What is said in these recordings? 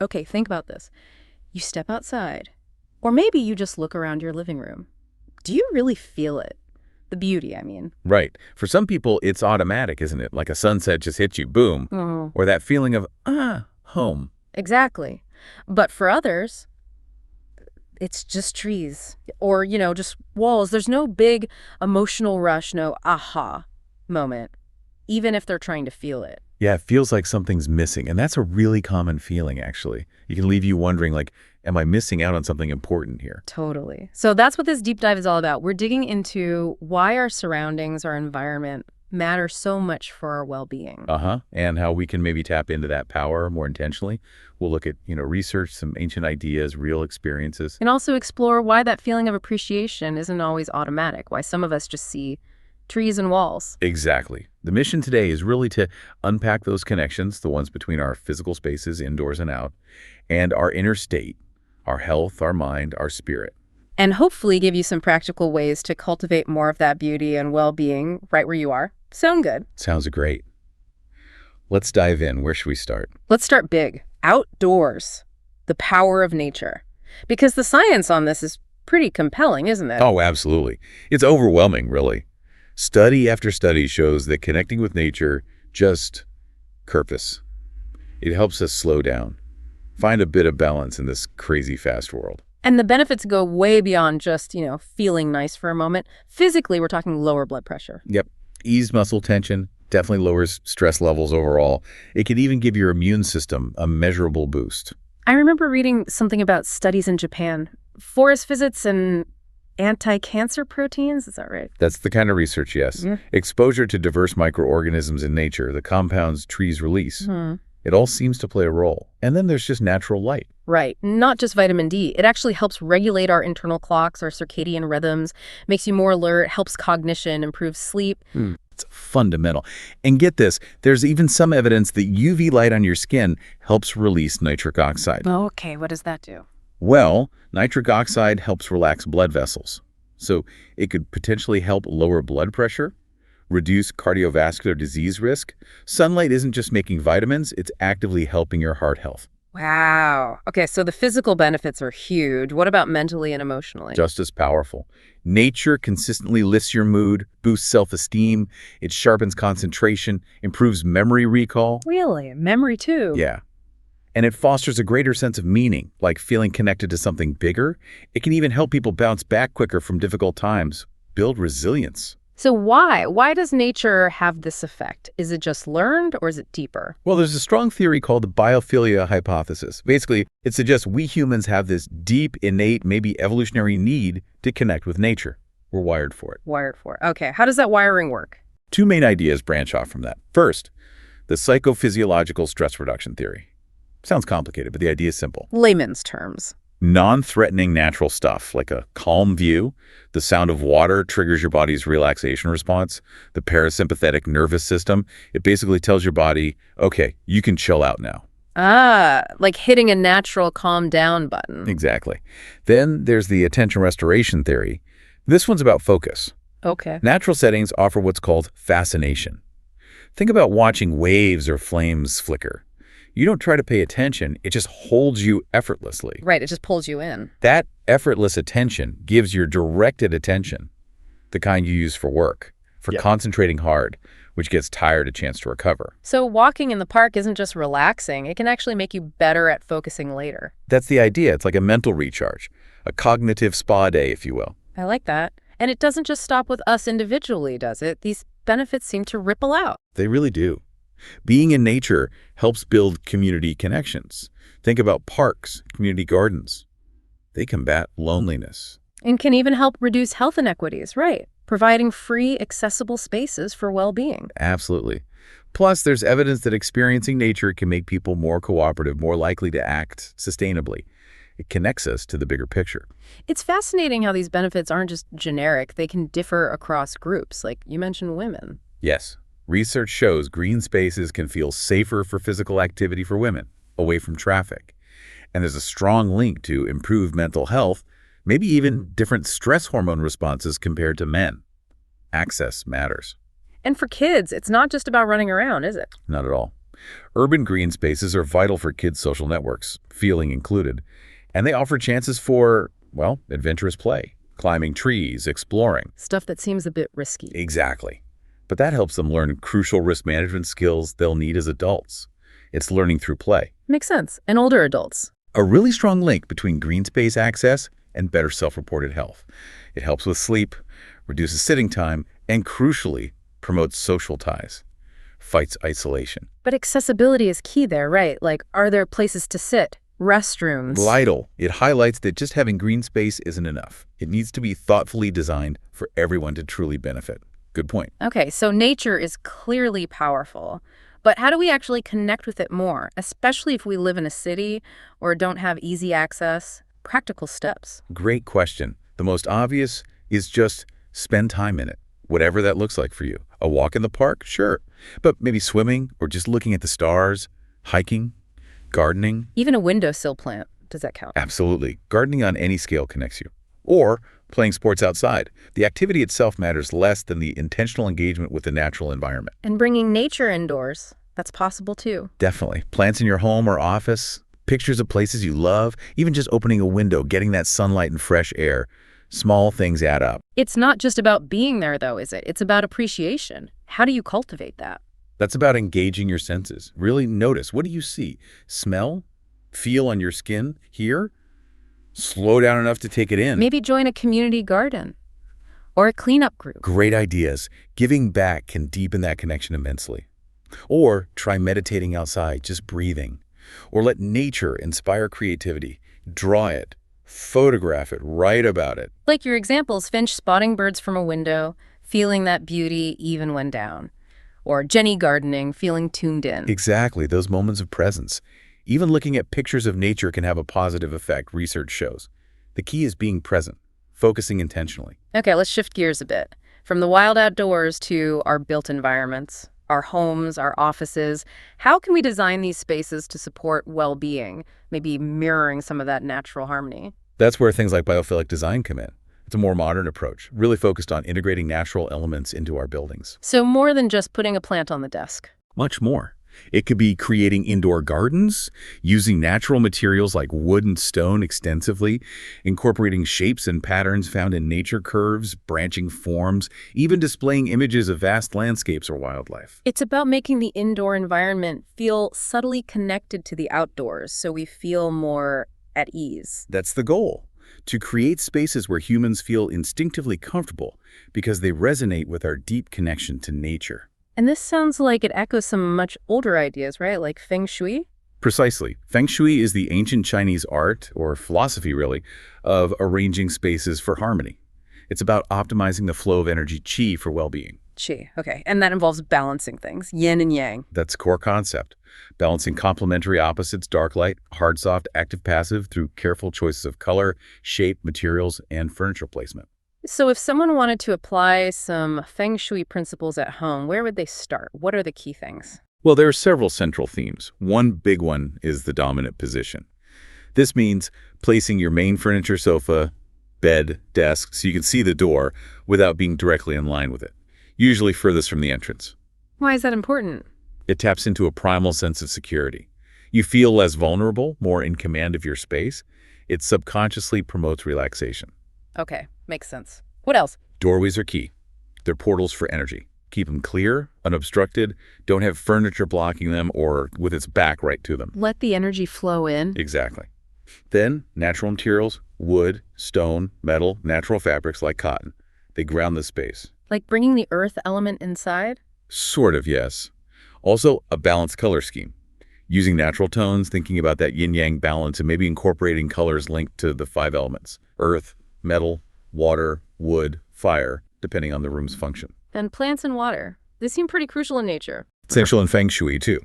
Okay, think about this. You step outside, or maybe you just look around your living room. Do you really feel it? The beauty, I mean. Right. For some people, it's automatic, isn't it? Like a sunset just hits you, boom. Or that feeling of, home. Exactly. But for others, it's just trees or, just walls. There's no big emotional rush, no aha moment, even if they're trying to feel it. Yeah, it feels like something's missing. And that's a really common feeling, actually. It can leave you wondering, like, am I missing out on something important here? Totally. So that's what this deep dive is all about. We're digging into why our surroundings, our environment matter so much for our well-being. And how we can maybe tap into that power more intentionally. We'll look at, research, some ancient ideas, real experiences. And also explore why that feeling of appreciation isn't always automatic, why some of us just see trees and walls. Exactly. The mission today is really to unpack those connections, the ones between our physical spaces, indoors and out, and our inner state, our health, our mind, our spirit. And hopefully give you some practical ways to cultivate more of that beauty and well-being right where you are. Sound good? Sounds great. Let's dive in. Where should we start? Let's start big. Outdoors. The power of nature. Because the science on this is pretty compelling, isn't it? Oh, absolutely. It's overwhelming, really. Study after study shows that connecting with nature just purpose. It helps us slow down, find a bit of balance in this crazy fast world. And the benefits go way beyond just, feeling nice for a moment. Physically, we're talking lower blood pressure. Yep. Ease muscle tension, definitely lowers stress levels overall. It can even give your immune system a measurable boost. I remember reading something about studies in Japan. Forest visits and anti-cancer proteins, is that right? That's the kind of research, yes. Exposure to diverse microorganisms in nature, the compounds trees release. It all seems to play a role. And then there's just natural light. Right. Not just vitamin D. It actually helps regulate our internal clocks, our circadian rhythms, makes you more alert, helps cognition, improves sleep. It's fundamental. And get this, there's even some evidence that UV light on your skin helps release nitric oxide. Oh, okay. What does that do? Well, nitric oxide helps relax blood vessels. So it could potentially help lower blood pressure, reduce cardiovascular disease risk. Sunlight isn't just making vitamins, it's actively helping your heart health. Wow. Okay, so the physical benefits are huge. What about mentally and emotionally? Just as powerful. Nature consistently lifts your mood, boosts self-esteem, it sharpens concentration, improves memory recall. Really? Memory too? Yeah. And it fosters a greater sense of meaning, like feeling connected to something bigger. It can even help people bounce back quicker from difficult times, build resilience. So why? Why does nature have this effect? Is it just learned or is it deeper? Well, there's a strong theory called the biophilia hypothesis. Basically, it suggests we humans have this deep, innate, maybe evolutionary need to connect with nature. We're wired for it. Wired for it. Okay, how does that wiring work? Two main ideas branch off from that. First, the psychophysiological stress reduction theory. Sounds complicated, but the idea is simple. Layman's terms. Non-threatening natural stuff, like a calm view, the sound of water triggers your body's relaxation response, the parasympathetic nervous system. It basically tells your body, okay, you can chill out now. Ah, like hitting a natural calm down button. Exactly. Then there's the attention restoration theory. This one's about focus. Okay. Natural settings offer what's called fascination. Think about watching waves or flames flicker. You don't try to pay attention, it just holds you effortlessly. Right, it just pulls you in. That effortless attention gives your directed attention, the kind you use for work, for concentrating hard, which gets tired a chance to recover. So walking in the park isn't just relaxing, it can actually make you better at focusing later. That's the idea. It's like a mental recharge, a cognitive spa day, if you will. I like that. And it doesn't just stop with us individually, does it? These benefits seem to ripple out. They really do. Being in nature helps build community connections. Think about parks, community gardens. They combat loneliness. And can even help reduce health inequities, right? Providing free, accessible spaces for well-being. Absolutely. Plus, there's evidence that experiencing nature can make people more cooperative, more likely to act sustainably. It connects us to the bigger picture. It's fascinating how these benefits aren't just generic. They can differ across groups, like you mentioned women. Yes. Research shows green spaces can feel safer for physical activity for women, away from traffic. And there's a strong link to improved mental health, maybe even different stress hormone responses compared to men. Access matters. And for kids, it's not just about running around, is it? Not at all. Urban green spaces are vital for kids' social networks, feeling included, and they offer chances for, well, adventurous play, climbing trees, exploring. Stuff that seems a bit risky. Exactly. But that helps them learn crucial risk management skills they'll need as adults. It's learning through play. Makes sense. And older adults. A really strong link between green space access and better self-reported health. It helps with sleep, reduces sitting time, and crucially, promotes social ties, fights isolation. But accessibility is key there, right? Like, are there places to sit? Restrooms? Vital. It highlights that just having green space isn't enough. It needs to be thoughtfully designed for everyone to truly benefit. Good point. Okay, so nature is clearly powerful. But how do we actually connect with it more, especially if we live in a city or don't have easy access? Practical steps. Great question. The most obvious is just spend time in it, whatever that looks like for you. A walk in the park? Sure. But maybe swimming or just looking at the stars, hiking, gardening? Even a windowsill plant. Does that count? Absolutely. Gardening on any scale connects you. Or playing sports outside. The activity itself matters less than the intentional engagement with the natural environment. And bringing nature indoors. That's possible too. Definitely. Plants in your home or office, pictures of places you love, even just opening a window, getting that sunlight and fresh air. Small things add up. It's not just about being there, though, is it? It's about appreciation. How do you cultivate that? That's about engaging your senses. Really notice. What do you see? Smell? Feel on your skin? Hear? Slow down enough to take it in. Maybe join a community garden or a cleanup group. Great ideas. Giving back can deepen that connection immensely. Or try meditating outside, just breathing. Or let nature inspire creativity. Draw it, photograph it, write about it. Like your examples, Finch spotting birds from a window, feeling that beauty even when down. Or Jenny gardening, feeling tuned in. Exactly, those moments of presence. Even looking at pictures of nature can have a positive effect, research shows. The key is being present, focusing intentionally. Okay, let's shift gears a bit. From the wild outdoors to our built environments, our homes, our offices. How can we design these spaces to support well-being, maybe mirroring some of that natural harmony? That's where things like biophilic design come in. It's a more modern approach, really focused on integrating natural elements into our buildings. So more than just putting a plant on the desk. Much more. It could be creating indoor gardens, using natural materials like wood and stone extensively, incorporating shapes and patterns found in nature curves, branching forms, even displaying images of vast landscapes or wildlife. It's about making the indoor environment feel subtly connected to the outdoors so we feel more at ease. That's the goal, to create spaces where humans feel instinctively comfortable because they resonate with our deep connection to nature. And this sounds like it echoes some much older ideas, right? Like feng shui? Precisely. Feng shui is the ancient Chinese art, or philosophy really, of arranging spaces for harmony. It's about optimizing the flow of energy qi for well-being. Qi, okay. And that involves balancing things, yin and yang. That's core concept. Balancing complementary opposites, dark light, hard soft, active passive, through careful choices of color, shape, materials, and furniture placement. So if someone wanted to apply some feng shui principles at home, where would they start? What are the key things? Well, there are several central themes. One big one is the dominant position. This means placing your main furniture, sofa, bed, desk, so you can see the door without being directly in line with it, usually furthest from the entrance. Why is that important? It taps into a primal sense of security. You feel less vulnerable, more in command of your space. It subconsciously promotes relaxation. Okay, makes sense. What else? Doorways are key. They're portals for energy. Keep them clear, unobstructed. Don't have furniture blocking them or with its back right to them. Let the energy flow in. Exactly. Then, natural materials, wood, stone, metal, natural fabrics like cotton. They ground the space. Like bringing the earth element inside? Sort of, yes. Also, a balanced color scheme. Using natural tones, thinking about that yin-yang balance, and maybe incorporating colors linked to the 5 elements. Earth, metal, water, wood, fire, depending on the room's function. And plants and water. They seem pretty crucial in nature. Essential in feng shui, too.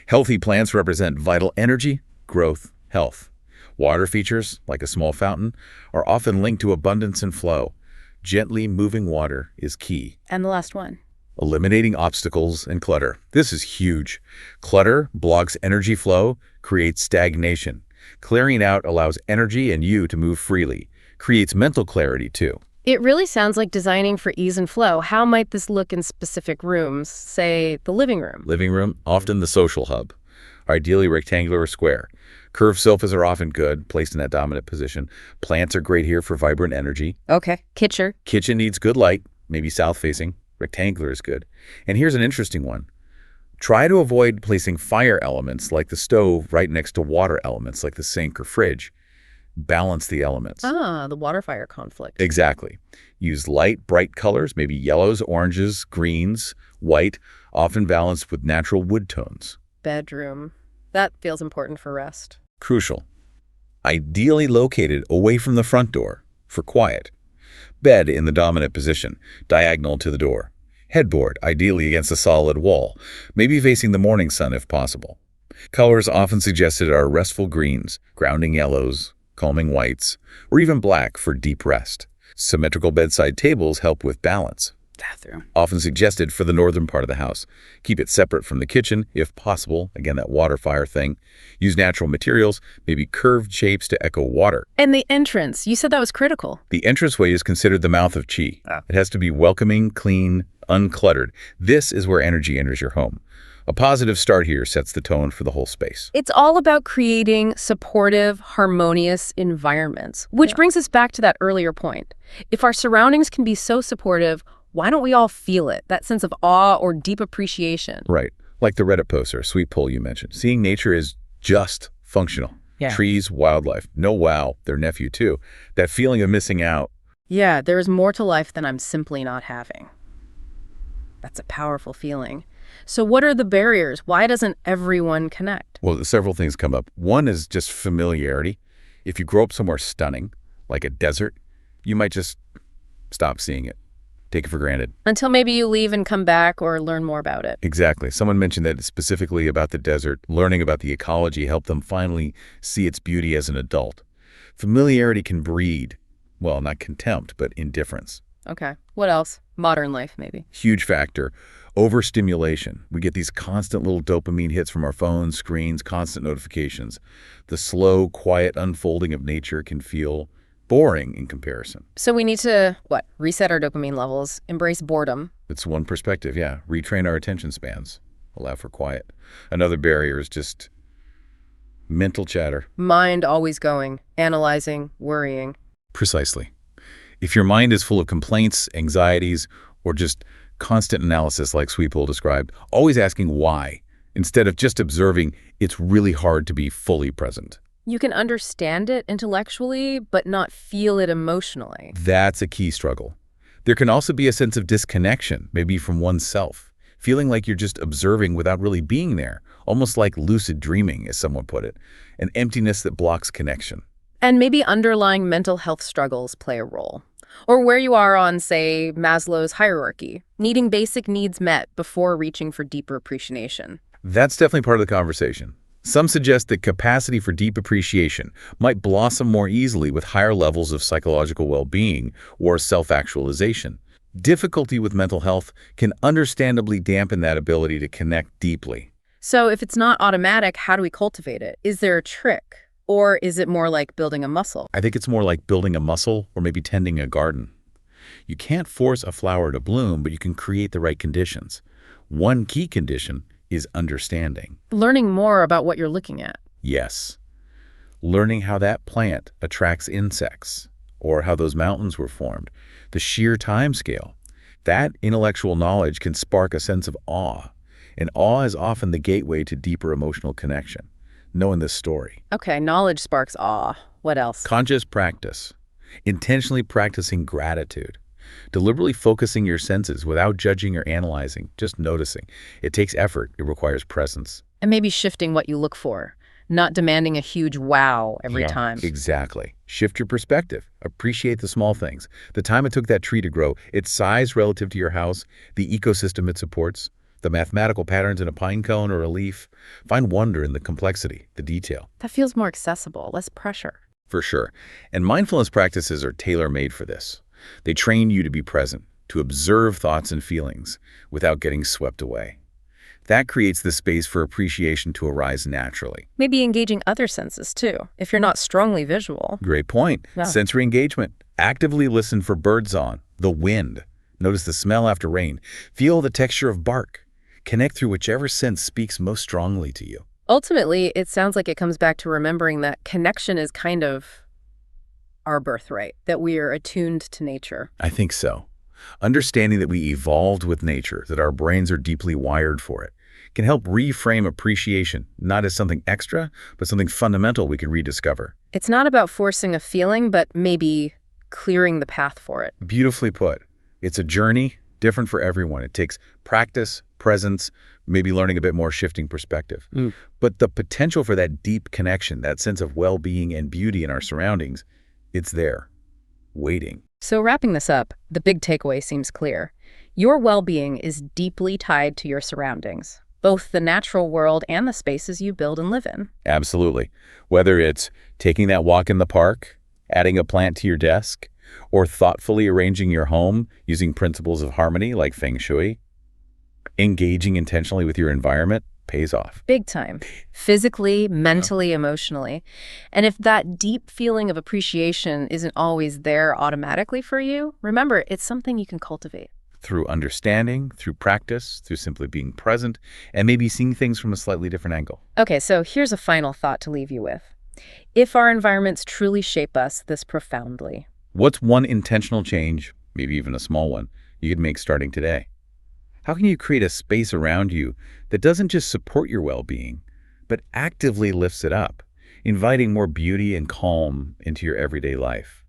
Healthy plants represent vital energy, growth, health. Water features, like a small fountain, are often linked to abundance and flow. Gently moving water is key. And the last one. Eliminating obstacles and clutter. This is huge. Clutter blocks energy flow, creates stagnation. Clearing out allows energy and you to move freely. Creates mental clarity, too. It really sounds like designing for ease and flow. How might this look in specific rooms, say the living room? Living room, often the social hub, ideally rectangular or square. Curved sofas are often good, placed in that dominant position. Plants are great here for vibrant energy. Okay. Kitchen. Kitchen needs good light, maybe south-facing. Rectangular is good. And here's an interesting one. Try to avoid placing fire elements like the stove right next to water elements like the sink or fridge. Balance the elements. Ah, the water-fire conflict. Exactly. Use light, bright colors, maybe yellows, oranges, greens, white, often balanced with natural wood tones. Bedroom. That feels important for rest. Crucial. Ideally located away from the front door for quiet. Bed in the dominant position, diagonal to the door. Headboard, ideally against a solid wall, maybe facing the morning sun if possible. Colors often suggested are restful greens, grounding yellows, calming whites, or even black for deep rest. Symmetrical bedside tables help with balance. Bathroom. Often suggested for the northern part of the house. Keep it separate from the kitchen, if possible. Again, that water fire thing. Use natural materials, maybe curved shapes to echo water. And the entrance, you said that was critical. The entranceway is considered the mouth of qi. Ah. It has to be welcoming, clean, uncluttered. This is where energy enters your home. A positive start here sets the tone for the whole space. It's all about creating supportive, harmonious environments, which brings us back to that earlier point. If our surroundings can be so supportive, why don't we all feel it, that sense of awe or deep appreciation? Right. Like the Reddit poster, Sweet Pull you mentioned. Seeing nature is just functional. Yeah. Trees, wildlife. No wow, their nephew too. That feeling of missing out. Yeah, there is more to life than I'm simply not having. That's a powerful feeling. So what are the barriers? Why doesn't everyone connect? Well, several things come up. One is just familiarity. If you grow up somewhere stunning, like a desert, you might just stop seeing it. Take it for granted. Until maybe you leave and come back or learn more about it. Exactly. Someone mentioned that specifically about the desert, learning about the ecology helped them finally see its beauty as an adult. Familiarity can breed, well, not contempt, but indifference. Okay. What else? Modern life, maybe. Huge factor. Overstimulation. We get these constant little dopamine hits from our phones, screens, constant notifications. The slow, quiet unfolding of nature can feel boring in comparison. So we need to, reset our dopamine levels, embrace boredom. It's one perspective, yeah. Retrain our attention spans. Allow for quiet. Another barrier is just mental chatter. Mind always going, analyzing, worrying. Precisely. If your mind is full of complaints, anxieties, or just constant analysis like Sweetpool described, always asking why, instead of just observing, it's really hard to be fully present. You can understand it intellectually, but not feel it emotionally. That's a key struggle. There can also be a sense of disconnection, maybe from oneself, feeling like you're just observing without really being there, almost like lucid dreaming, as someone put it, an emptiness that blocks connection. And maybe underlying mental health struggles play a role. Or where you are on, say, Maslow's hierarchy, needing basic needs met before reaching for deeper appreciation. That's definitely part of the conversation. Some suggest that capacity for deep appreciation might blossom more easily with higher levels of psychological well-being or self-actualization. Difficulty with mental health can understandably dampen that ability to connect deeply. So if it's not automatic, how do we cultivate it? Is there a trick? Or is it more like building a muscle? I think it's more like building a muscle or maybe tending a garden. You can't force a flower to bloom, but you can create the right conditions. One key condition is understanding. Learning more about what you're looking at. Yes. Learning how that plant attracts insects or how those mountains were formed. The sheer time scale. That intellectual knowledge can spark a sense of awe. And awe is often the gateway to deeper emotional connection. Knowing this story. Okay, knowledge sparks awe. What else? Conscious practice. Intentionally practicing gratitude. Deliberately focusing your senses without judging or analyzing, just noticing. It takes effort. It requires presence. And maybe shifting what you look for, not demanding a huge wow every time. Exactly. Shift your perspective. Appreciate the small things. The time it took that tree to grow, its size relative to your house, the ecosystem it supports, the mathematical patterns in a pine cone or a leaf. Find wonder in the complexity, the detail. That feels more accessible, less pressure. For sure. And mindfulness practices are tailor-made for this. They train you to be present, to observe thoughts and feelings without getting swept away. That creates the space for appreciation to arise naturally. Maybe engaging other senses, too, if you're not strongly visual. Great point. Yeah. Sensory engagement. Actively listen for birdsong, the wind. Notice the smell after rain. Feel the texture of bark. Connect through whichever sense speaks most strongly to you. Ultimately, it sounds like it comes back to remembering that connection is kind of our birthright, that we are attuned to nature. I think so. Understanding that we evolved with nature, that our brains are deeply wired for it, can help reframe appreciation, not as something extra, but something fundamental we can rediscover. It's not about forcing a feeling, but maybe clearing the path for it. Beautifully put. It's a journey, different for everyone. It takes practice, presence, maybe learning a bit more, shifting perspective. But the potential for that deep connection, that sense of well-being and beauty in our surroundings, it's there, waiting. So wrapping this up, the big takeaway seems clear. Your well-being is deeply tied to your surroundings, both the natural world and the spaces you build and live in. Absolutely. Whether it's taking that walk in the park, adding a plant to your desk, or thoughtfully arranging your home using principles of harmony like feng shui, engaging intentionally with your environment pays off. Big time. Physically, mentally, emotionally. And if that deep feeling of appreciation isn't always there automatically for you, remember, it's something you can cultivate. Through understanding, through practice, through simply being present, and maybe seeing things from a slightly different angle. Okay, so here's a final thought to leave you with. If our environments truly shape us this profoundly, What's one intentional change, maybe even a small one, you could make starting today? How can you create a space around you that doesn't just support your well-being, but actively lifts it up, inviting more beauty and calm into your everyday life?